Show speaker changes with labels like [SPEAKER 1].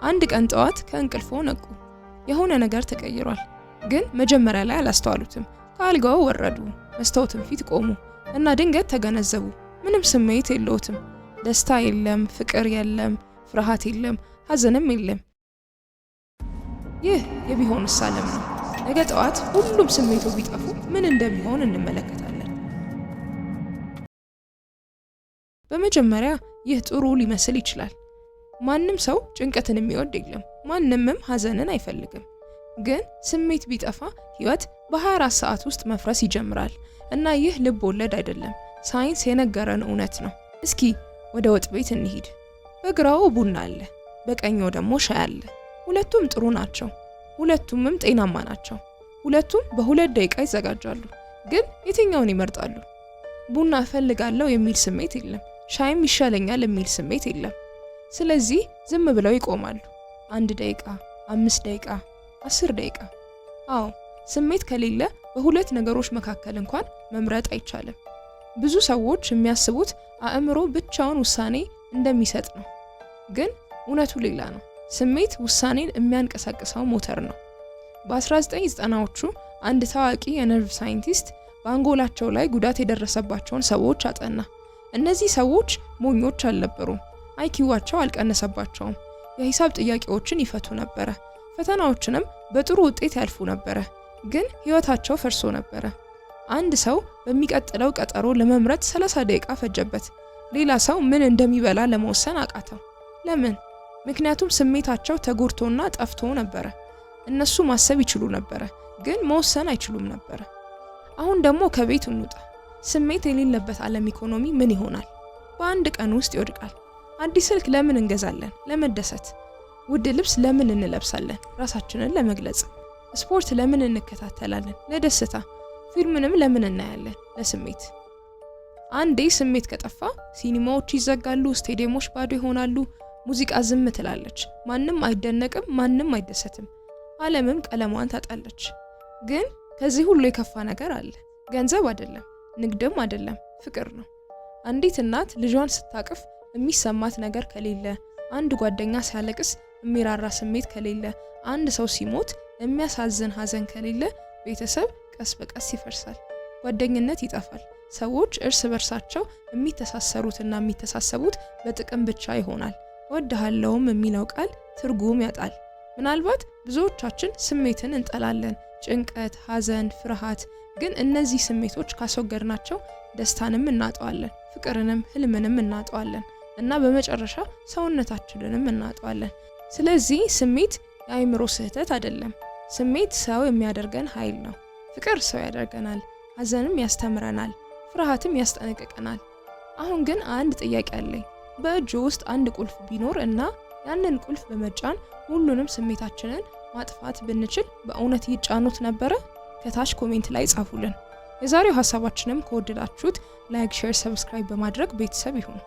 [SPEAKER 1] አንድ ቀን ጠዋት ከእንቅልፎ ነቁ። የሆነ ነገር ተቀይሯል፣ ግን መጀመሪያ ላይ አላስተዋሉትም። ከአልጋው ወረዱ፣ መስታወትም ፊት ቆሙ እና ድንገት ተገነዘቡ። ምንም ስሜት የለውትም። ደስታ የለም፣ ፍቅር የለም፣ ፍርሃት የለም፣ ሀዘንም የለም። ይህ የቢሆንስ ዓለም ነው። ነገ ጠዋት ሁሉም ስሜቱ ቢጠፉ ምን እንደሚሆን እንመለከታለን። በመጀመሪያ ይህ ጥሩ ሊመስል ይችላል። ማንም ሰው ጭንቀትን የሚወድ የለም፣ ማንምም ሀዘንን አይፈልግም። ግን ስሜት ቢጠፋ ህይወት በ24 ሰዓት ውስጥ መፍረስ ይጀምራል እና ይህ ልብ ወለድ አይደለም፣ ሳይንስ የነገረን እውነት ነው። እስኪ ወደ ወጥ ቤት እንሂድ። በግራው ቡና አለ፣ በቀኙ ደግሞ ሻይ አለ። ሁለቱም ጥሩ ናቸው፣ ሁለቱምም ጤናማ ናቸው። ሁለቱም በ2 ደቂቃ ይዘጋጃሉ። ግን የትኛውን ይመርጣሉ? ቡና እፈልጋለሁ የሚል ስሜት የለም፣ ሻይም ይሻለኛል የሚል ስሜት የለም። ስለዚህ ዝም ብለው ይቆማሉ። 1 ደቂቃ፣ 5 ደቂቃ፣ 10 ደቂቃ። አዎ ስሜት ከሌለ በሁለት ነገሮች መካከል እንኳን መምረጥ አይቻልም። ብዙ ሰዎች የሚያስቡት አእምሮ ብቻውን ውሳኔ እንደሚሰጥ ነው። ግን እውነቱ ሌላ ነው። ስሜት ውሳኔን የሚያንቀሳቅሰው ሞተር ነው። በ1990ዎቹ አንድ ታዋቂ የነርቭ ሳይንቲስት በአንጎላቸው ላይ ጉዳት የደረሰባቸውን ሰዎች አጠና። እነዚህ ሰዎች ሞኞች አልነበሩም። አይኪዋቸው አልቀነሰባቸውም። የሂሳብ ጥያቄዎችን ይፈቱ ነበረ። ፈተናዎችንም በጥሩ ውጤት ያልፉ ነበረ። ግን ህይወታቸው ፈርሶ ነበረ። አንድ ሰው በሚቀጥለው ቀጠሮ ለመምረጥ 30 ደቂቃ ፈጀበት። ሌላ ሰው ምን እንደሚበላ ለመወሰን አቃተው። ለምን? ምክንያቱም ስሜታቸው ተጎድቶና ጠፍቶ ነበረ። እነሱ ማሰብ ይችሉ ነበረ፣ ግን መወሰን አይችሉም ነበረ። አሁን ደግሞ ከቤት እንውጣ። ስሜት የሌለበት ዓለም ኢኮኖሚ ምን ይሆናል? በአንድ ቀን ውስጥ ይወድቃል። አዲስ ስልክ ለምን እንገዛለን? ለመደሰት። ውድ ልብስ ለምን እንለብሳለን? ራሳችንን ለመግለጽ። ስፖርት ለምን እንከታተላለን? ለደስታ። ፊልምንም ለምን እናያለን? ለስሜት። አንዴ ስሜት ከጠፋ ሲኒማዎች ይዘጋሉ፣ ስቴዲየሞች ባዶ ይሆናሉ፣ ሙዚቃ ዝም ትላለች። ማንም አይደነቅም፣ ማንም አይደሰትም። ዓለምም ቀለሟን ታጣለች። ግን ከዚህ ሁሉ የከፋ ነገር አለ። ገንዘብ አይደለም፣ ንግድም አይደለም፣ ፍቅር ነው። አንዲት እናት ልጇን ስታቅፍ የሚሰማት ነገር ከሌለ፣ አንድ ጓደኛ ሲያለቅስ የሚራራ ስሜት ከሌለ፣ አንድ ሰው ሲሞት የሚያሳዝን ሀዘን ከሌለ ቤተሰብ ቀስ በቀስ ይፈርሳል። ጓደኝነት ይጠፋል። ሰዎች እርስ በርሳቸው የሚተሳሰሩትና የሚተሳሰቡት በጥቅም ብቻ ይሆናል። ወድሃለሁም የሚለው ቃል ትርጉም ያጣል። ምናልባት ብዙዎቻችን ስሜትን እንጠላለን፣ ጭንቀት፣ ሀዘን፣ ፍርሃት። ግን እነዚህ ስሜቶች ካስወገድናቸው ደስታንም እናጠዋለን፣ ፍቅርንም ህልምንም እናጠዋለን እና በመጨረሻ ሰውነታችንንም እናጠዋለን። ስለዚህ ስሜት የአእምሮ ስህተት አይደለም። ስሜት ሰው የሚያደርገን ኃይል ነው። ፍቅር ሰው ያደርገናል፣ ሀዘንም ያስተምረናል፣ ፍርሃትም ያስጠነቅቀናል። አሁን ግን አንድ ጥያቄ አለኝ። በእጁ ውስጥ አንድ ቁልፍ ቢኖር እና ያንን ቁልፍ በመጫን ሁሉንም ስሜታችንን ማጥፋት ብንችል በእውነት ይጫኑት ነበረ? ከታች ኮሜንት ላይ ጻፉልን። የዛሬው ሐሳባችንም ከወደዳችሁት ላይክ፣ ሼር፣ ሰብስክራይብ በማድረግ ቤተሰብ ይሁኑ።